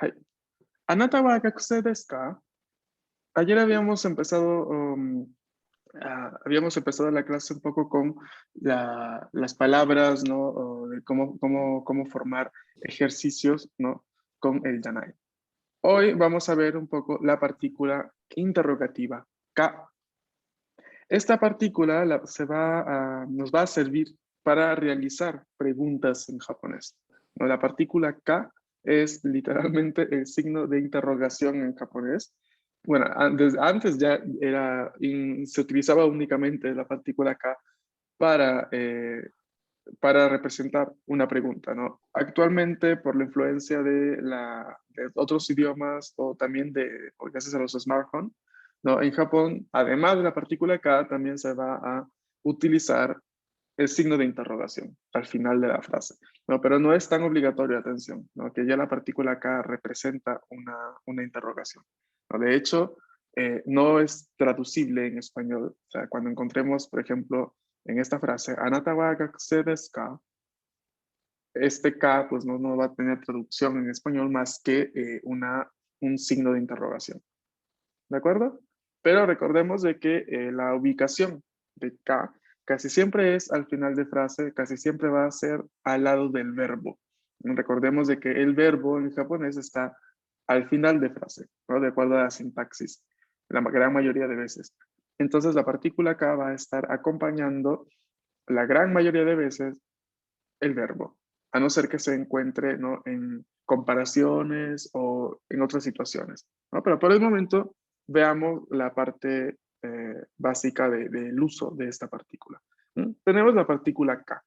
はい。あなたは学生ですか? Ayer habíamos empezado la clase un poco con las palabras, ¿no? O de cómo formar ejercicios, ¿no? Con el Yanai. Hoy vamos a ver un poco la partícula interrogativa, ka. Esta partícula nos va a servir para realizar preguntas en japonés, ¿no? La partícula ka es literalmente el signo de interrogación en japonés. Bueno, antes ya se utilizaba únicamente la partícula ka para, para representar una pregunta, ¿no? Actualmente, por la influencia de otros idiomas o también gracias a los smartphones, ¿no? En Japón, además de la partícula K, también se va a utilizar el signo de interrogación al final de la frase, ¿no? Pero no es tan obligatorio, atención, ¿no? Que ya la partícula K representa una interrogación, ¿no? De hecho, no es traducible en español. O sea, cuando encontremos, por ejemplo, en esta frase, Anata wa gakusei desu ka? Este K pues no va a tener traducción en español más que un signo de interrogación. ¿De acuerdo? Pero recordemos de que la ubicación de K casi siempre es al final de frase, casi siempre va a ser al lado del verbo. Recordemos de que el verbo en japonés está al final de frase, ¿no? De acuerdo a la sintaxis, la gran mayoría de veces. Entonces la partícula K va a estar acompañando la gran mayoría de veces el verbo, a no ser que se encuentre, ¿no? En comparaciones o en otras situaciones, ¿no? Pero por el momento veamos la parte básica del uso de esta partícula. ¿Mm? Tenemos la partícula ka.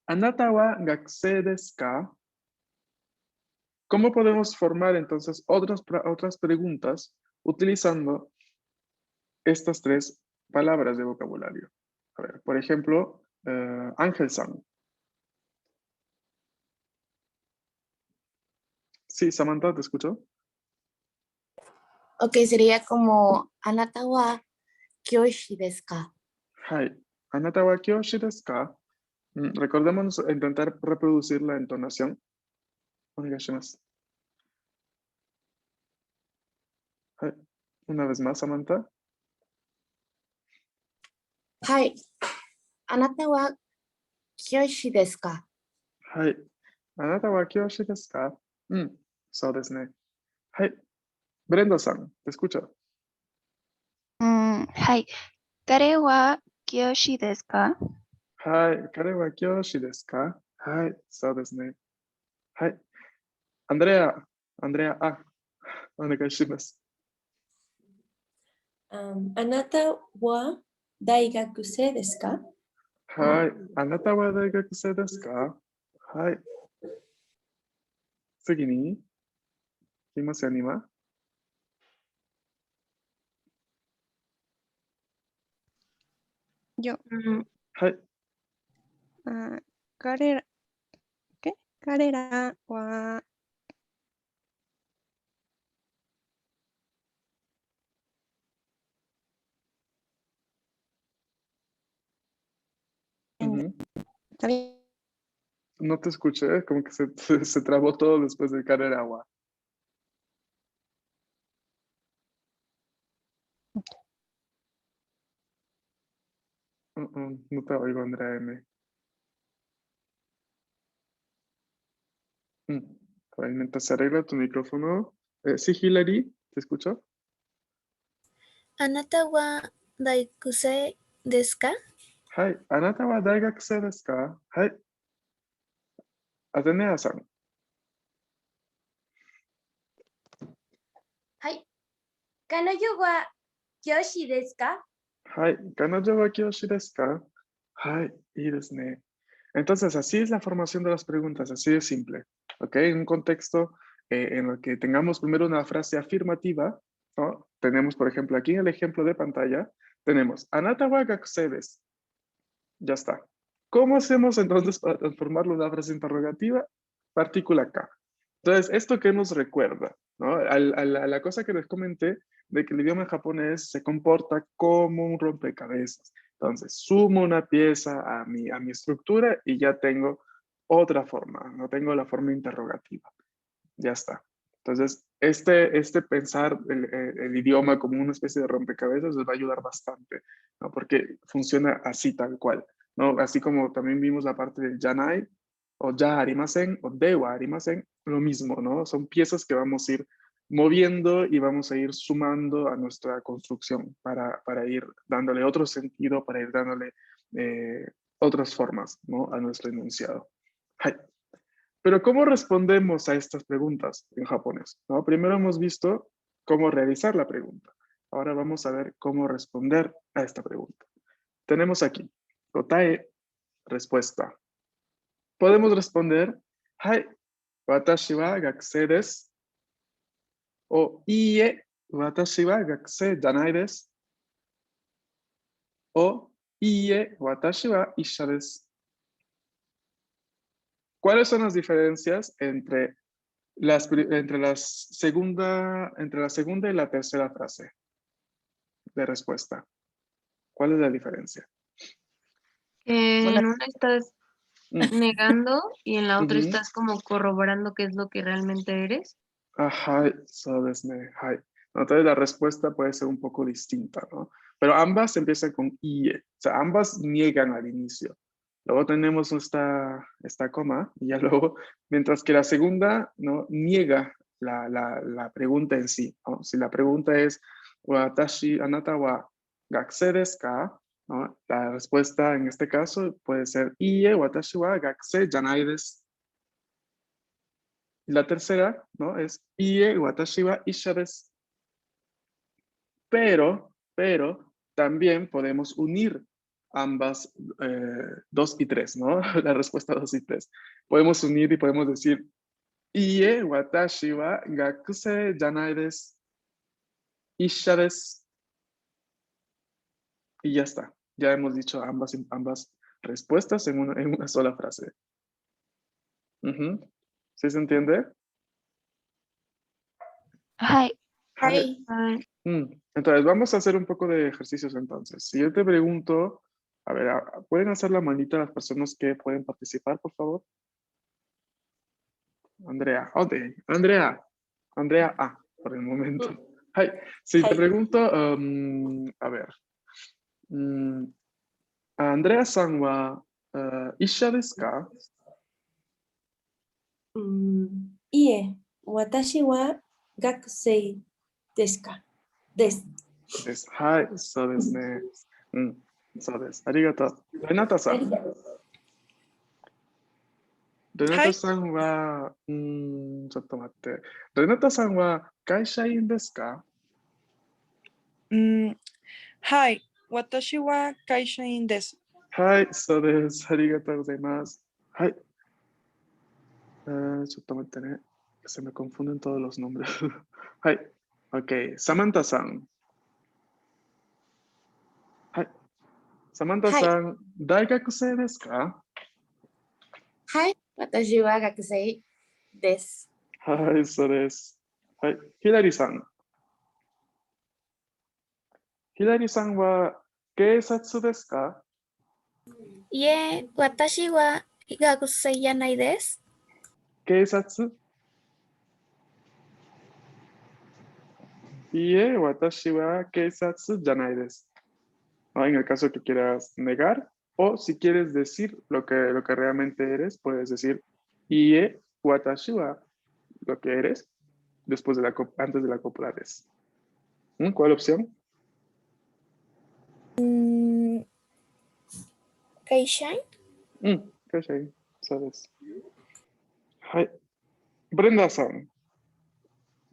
Anata wa gakusei desu ka? ¿Cómo podemos formar entonces otras preguntas utilizando estas tres palabras de vocabulario? A ver, por ejemplo, Ángel-san. Sí, Samantha, ¿te escucho? Ok, sería como, Anata wa kyoshi desu ka? Hai. Anata wa kyoshi desu ka? Recordemos intentar reproducir la entonación. Onegaishimasu. Hai. Una vez más, Samantha. Hai. Anata wa kyoshi desu ka? Hai. Anata wa kyoshi desu ka? So desu ne. Hai. Brenda-san, te escucho. はい。彼は教師ですか? Hai. Kare wa kyoshi desu ka? Hai. So desu ne. Hai. Andrea. Andrea, onegaishimasu. あなたは大学生ですか? Hai. Anata wa daigakusei desu ka? Hai. 次に、¿quién más se anima? Yo. はい。彼ら、彼らは、Ujú. también No te escuché, como que se trabó todo después de caer agua. No te oigo, Andrea M. Mientras se arregla tu micrófono. Sí, Hilary, ¿te escucho? あなたは大学生ですか? はい。あなたは大学生ですか? はい。アテネアさん。はい。彼女は教師ですか? はい。彼女は教師ですか? はい。いいですね。Entonces, así es la formación de las preguntas, así de simple. ¿Ok? En un contexto en el que tengamos primero una frase afirmativa, ¿no? Tenemos, por ejemplo, aquí en el ejemplo de pantalla, tenemos Anata wa gakusei desu. Ya está. ¿Cómo hacemos entonces para transformarlo en una frase interrogativa? Partícula K. Entonces, ¿esto qué nos recuerda? ¿No? A la cosa que les comenté de que el idioma japonés se comporta como un rompecabezas. Entonces, sumo una pieza a mi estructura y ya tengo otra forma, no tengo la forma interrogativa. Ya está. Entonces, este pensar el idioma como una especie de rompecabezas les va a ayudar bastante, ¿no? Porque funciona así tal cual, ¿no? Así como también vimos la parte del janai, o ya arimasen, o dewa arimasen, lo mismo, ¿no? Son piezas que vamos a ir moviendo y vamos a ir sumando a nuestra construcción para ir dándole otro sentido, para ir dándole otras formas, ¿no? A nuestro enunciado. Hai. Pero ¿cómo respondemos a estas preguntas en japonés? ¿No? Primero hemos visto cómo realizar la pregunta. Ahora vamos a ver cómo responder a esta pregunta. Tenemos aquí, kotae, respuesta. Podemos responder, hai, watashi wa gakusei desu. O iie, watashi wa gakusei janai desu. O iie, watashi wa issha desu. ¿Cuáles son las diferencias entre entre la segunda y la tercera frase de respuesta? ¿Cuál es la diferencia? En una estás Mm, negando y en la otra ujú. estás como corroborando qué es lo que realmente eres. Ajá, so desu ne, hai. Entonces la respuesta puede ser un poco distinta, ¿no? Pero ambas empiezan con ie, o sea, ambas niegan al inicio. Luego tenemos esta coma y ya luego, mientras que la segunda, ¿no? Niega la pregunta en sí, ¿no? Si la pregunta es, watashi anata wa gakusei desu ka? ¿No? La respuesta en este caso puede ser, iie, watashi wa gakusei janai desu. La tercera, ¿no? Es Ie watashi wa issha desu. Pero, también podemos unir ambas 2 y 3, ¿no? La respuesta 2 y 3. Podemos unir y podemos decir Ie watashi wa gakusei janai desu. Issha desu. Y ya está. Ya hemos dicho ambas respuestas en una sola frase. Ujú. ¿Sí se entiende? Hai. Hai. Ay, Entonces, vamos a hacer un poco de ejercicios entonces. Si yo te pregunto, a ver, ¿pueden hacer la manita las personas que pueden participar, por favor? Andrea, ok, Andrea A, por el momento. Hi. Si te Hai. pregunto, a ver, Andrea-san wa issha desu ka? Ie, watashi wa gakusei desu ka? Desu. Hi, そうですね。そうです。ありがとう。レナタさん。レナタさんは、ちょっと待って。レナタさんは会社員ですか？はい、私は会社員です。はい、そうです。ありがとうございます。はい。ちょっと待ってね。Se me confunden todos los nombres. はい。OK。サマンタさん。はい。サマンタさん、大学生ですか？はい、私は学生です。はい、そうです。はい。ヒラリさん。ヒラリさんは警察ですか？いえ、私は学生じゃないです。警察？いえ、私は警察じゃないです。En el caso que quieras negar, o si quieres decir lo que realmente eres, puedes decir Ie watashi wa, lo que eres, antes de la copla des. ¿Cuál opción? 会社員？会社員。そうです。はい。ブレンダーさん。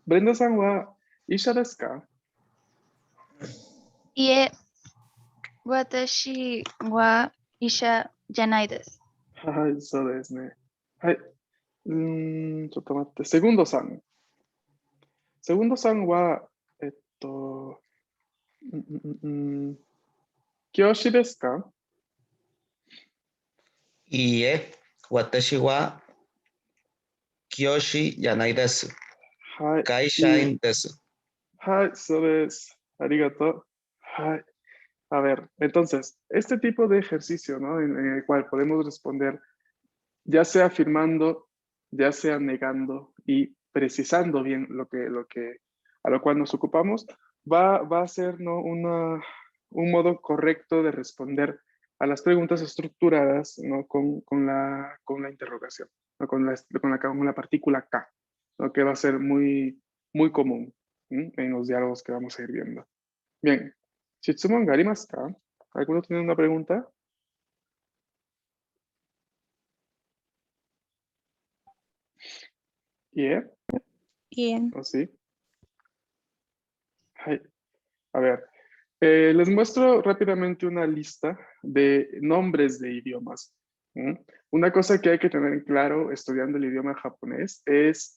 ブレンダーさんは医者ですか？いえ、私は医者じゃないです。はい、そうですね。はい。ちょっと待って。セグンドさん。セグンドさんは、教師ですか？いいえ、私は教師じゃないです。はい。会社員です。はい、そうです。ありがとう。はい。A ver, entonces, este tipo de ejercicio, ¿no? En el cual podemos responder ya sea afirmando, ya sea negando y precisando bien a lo cual nos ocupamos, va a ser, ¿no? un modo correcto de responder a las preguntas estructuradas, ¿no? con la interrogación, ¿no? con la partícula K, ¿no? Que va a ser muy, muy común en los diálogos que vamos a ir viendo. Bien, ¿Shitsumon ga arimasu ka? ¿Alguno tiene una pregunta? ¿Yeah? Bien. ¿O sí? Ay, a ver, les muestro rápidamente una lista de nombres de idiomas. Una cosa que hay que tener en claro estudiando el idioma japonés es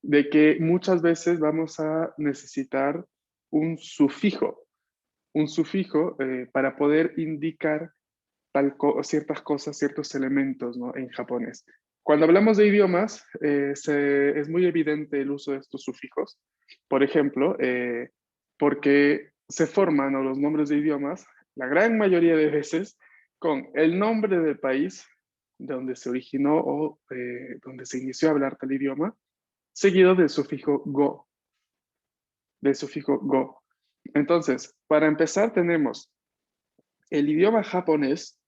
de que muchas veces vamos a necesitar un sufijo para poder indicar ciertas cosas, ciertos elementos, ¿no? En japonés. Cuando hablamos de idiomas, es muy evidente el uso de estos sufijos. Por ejemplo, porque se forman, ¿no? Los nombres de idiomas, la gran mayoría de veces, con el nombre del país de donde se originó o donde se inició a hablar tal idioma, seguido del sufijo go. Del sufijo go. Entonces, para empezar, tenemos el idioma japonés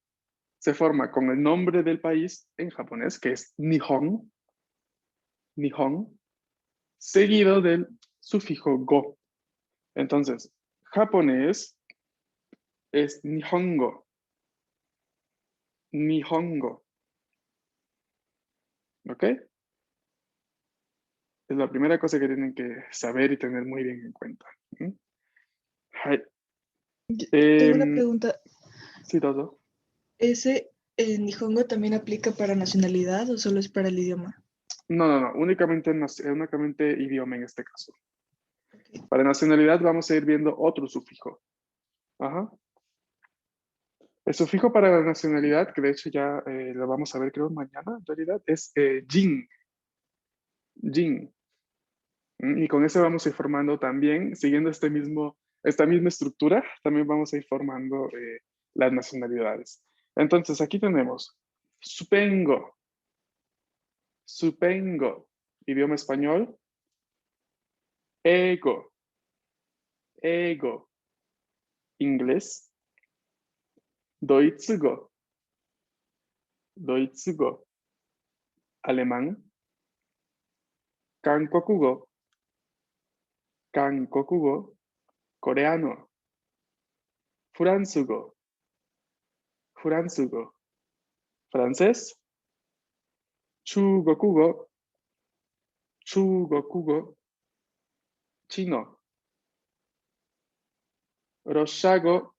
se forma con el nombre del país en japonés, que es Nihon, Nihon, seguido del sufijo go. Entonces, japonés es Nihongo, Nihongo. ¿Ok? Es la primera cosa que tienen que saber y tener muy bien en cuenta. Hai. Tengo una pregunta. Sí, todo. ¿Ese Nihongo también aplica para nacionalidad o solo es para el idioma? No, únicamente idioma en este caso. Para nacionalidad vamos a ir viendo otro sufijo. Ajá. El sufijo para la nacionalidad, que de hecho ya lo vamos a ver creo mañana en realidad, es jin. Jin. Y con ese vamos a ir formando también, siguiendo esta misma estructura, también vamos a ir formando las nacionalidades. Entonces aquí tenemos supengo, supengo, idioma español, ego, ego, inglés, doitsugo, doitsugo, alemán, kankokugo, kankokugo, coreano, fransugo, fransugo, francés, chugokugo, chugokugo, chino, roshago,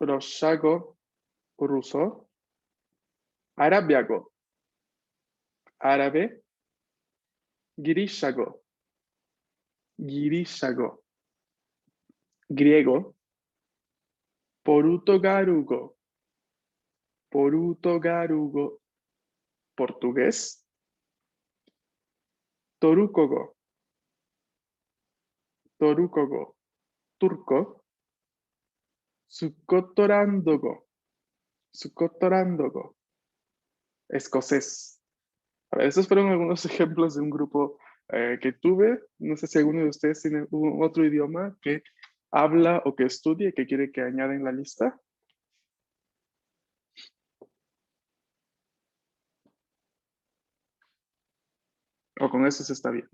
roshago, ruso, arabiago, árabe, girishago, girishago, griego, porutogarugo, porutogarugo, portugués, torukogo, torukogo, turco, sukotorandogo, sukotorandogo, escocés. A ver, estos fueron algunos ejemplos de un grupo que tuve. No sé si alguno de ustedes tiene otro idioma que habla o que estudie que quiere que añada en la lista. O con eso se está bien.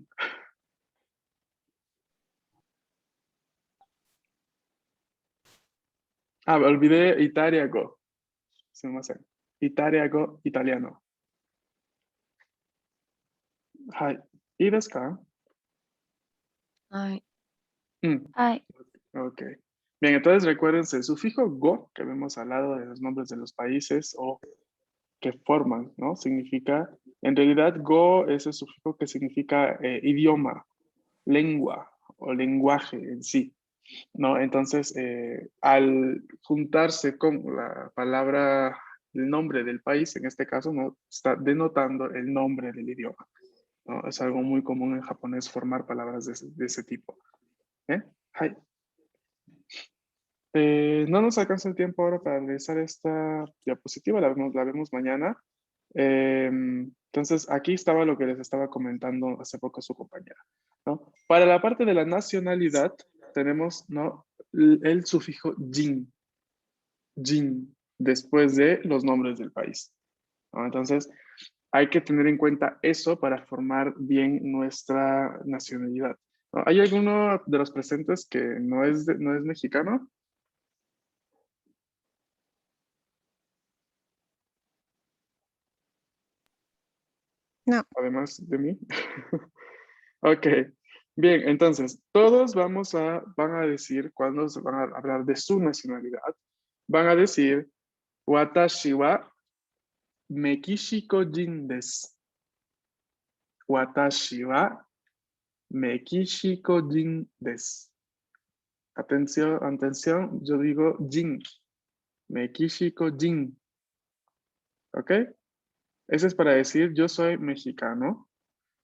Ah, me olvidé italiano. Italiano, italiano. Hai. ¿Y desu ka? Ay, Ok. Bien, entonces recuérdense el sufijo go, que vemos al lado de los nombres de los países o que forman, ¿no? Significa, en realidad go es el sufijo que significa idioma, lengua o lenguaje en sí, ¿no? Entonces, al juntarse con la palabra, el nombre del país, en este caso, ¿no? Está denotando el nombre del idioma, ¿no? Es algo muy común en japonés formar palabras de ese tipo. Hai. No nos alcanza el tiempo ahora para realizar esta diapositiva, la vemos mañana. Entonces, aquí estaba lo que les estaba comentando hace poco su compañera, ¿no? Para la parte de la nacionalidad, tenemos, ¿no? El sufijo jin, después de los nombres del país, ¿no? Entonces, hay que tener en cuenta eso para formar bien nuestra nacionalidad, ¿no? ¿Hay alguno de los presentes que no es mexicano? No. Además de mí. Ok, bien, entonces, todos van a decir, cuando se van a hablar de su nacionalidad, van a decir, Watashi wa Mekishiko-jin desu. Watashi wa Mekishiko-jin desu. Atención, atención, yo digo jin. Mekishiko-jin. ¿Ok? Eso es para decir, yo soy mexicano,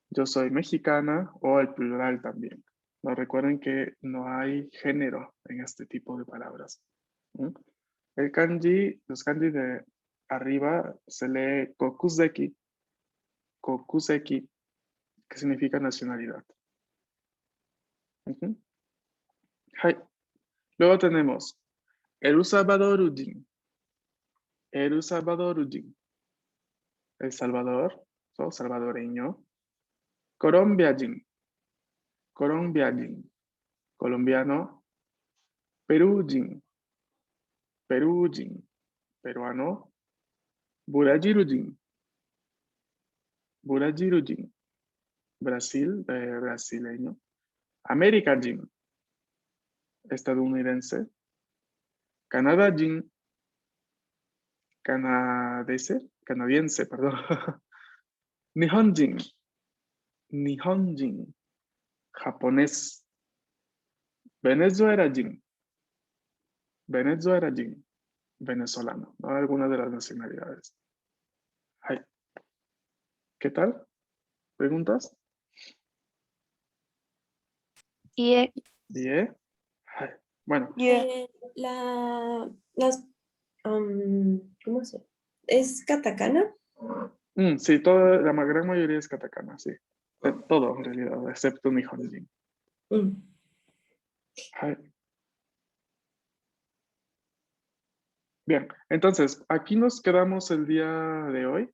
yo soy mexicana o el plural también. No, recuerden que no hay género en este tipo de palabras. ¿Mm? El kanji, los kanji de arriba se lee kokuseki, kokuseki, que significa nacionalidad. Ujú. Hai. Luego tenemos El Salvadorujin, El Salvadorujin, El Salvador, o salvadoreño. Colombiajin, Colombiajin, colombiano. Perujin, Perujin, peruano. Burajirujin, Burajirujin, Brasil, brasileño. Americajin, estadounidense. Canadajin, canadiense, perdón. Nihonjin, Nihonjin, japonés. Venezuelajin, Venezuelajin, venezolano, ¿no? Algunas de las nacionalidades. Ay. ¿Qué tal? ¿Preguntas? Y Bien. Ay. Bueno, ¿Cómo se? ¿Es katakana? sí, la gran mayoría es katakana, sí. Todo en realidad, excepto Nihonjin. Ay. Bien, entonces, aquí nos quedamos el día de hoy.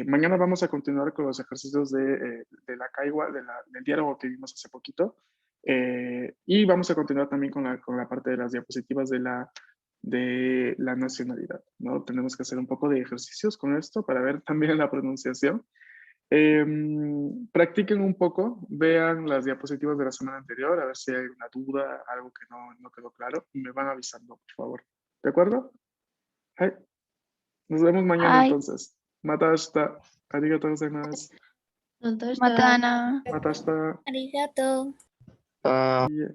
Mañana vamos a continuar con los ejercicios de la caigua, del diálogo que vimos hace poquito. Y vamos a continuar también con la parte de las diapositivas de la nacionalidad, ¿no? Tenemos que hacer un poco de ejercicios con esto para ver también la pronunciación. Practiquen un poco, vean las diapositivas de la semana anterior, a ver si hay una duda, algo que no quedó claro, y me van avisando, por favor. ¿De acuerdo? Hai. Nos vemos mañana Hai. entonces. Matashita. Arigatou gozaimasu. Matana. Matashita. Arigato. Ah, Yeah.